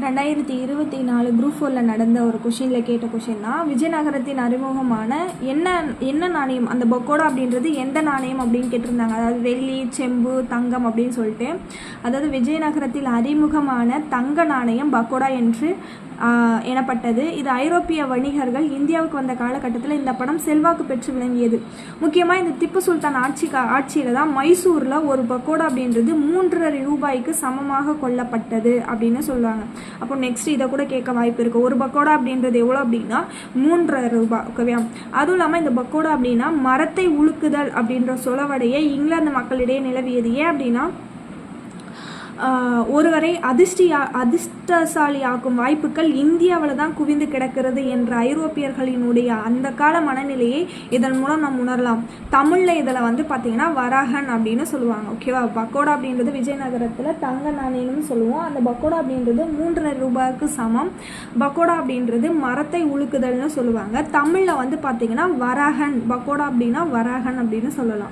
2024 group 4 நடந்த ஒரு கொஷினில் கேட்ட கொஷின் தான். விஜயநகரத்தின் அறிமுகமான என்ன நாணயம், அந்த பக்கோடா அப்படின்றது எந்த நாணயம் அப்படின்னு கேட்டிருந்தாங்க. அதாவது வெள்ளி, செம்பு, தங்கம் அப்படின்னு சொல்லிட்டு. அதாவது விஜயநகரத்தில் அறிமுகமான தங்க நாணயம் பக்கோடா என்று எனப்பட்டது. இது ஐரோப்பிய வணிகர்கள் இந்தியாவுக்கு வந்த காலகட்டத்தில் இந்த படம் செல்வாக்கு பெற்று விளங்கியது. முக்கியமாக இந்த திப்பு சுல்தான் ஆட்சியில் தான் மைசூரில் ஒரு பக்கோடா அப்படின்றது 3.5 ரூபாய்க்கு சமமாக கொல்லப்பட்டது அப்படின்னு சொல்லுவாங்க. அப்போ நெக்ஸ்ட் இதை கூட கேட்க வாய்ப்பு இருக்குது. ஒரு பக்கோடா அப்படின்றது எவ்வளோ அப்படின்னா 3.5 ரூபாய். ஓகேவா? அதுவும் இல்லாமல் இந்த பக்கோடா அப்படின்னா மரத்தை உழுக்குதல் அப்படின்ற சொலவடையை இங்கிலாந்து மக்களிடையே நிலவியது. ஏன் அப்படின்னா ஒருவரை அதிர்ஷ்டசாலியாக்கும் வாய்ப்புகள் இந்தியாவில் தான் குவிந்து கிடக்கிறது என்ற ஐரோப்பியர்களினுடைய அந்த கால மனநிலையை இதன் மூலம் நாம் உணரலாம். தமிழில் இதில் பார்த்தீங்கன்னா வராகன் அப்படின்னு சொல்லுவாங்க. ஓகேவா? பக்கோடா அப்படின்றது விஜயநகரத்தில் தங்க நாணயம்னு சொல்லுவோம். அந்த பக்கோடா அப்படின்றது 3.5 ரூபாய்க்கு சமம். பக்கோடா அப்படின்றது மரத்தை உழுக்குதல்னு சொல்லுவாங்க. தமிழில் பார்த்தீங்கன்னா வராகன், பக்கோடா அப்படின்னா வராகன் அப்படின்னு சொல்லலாம்.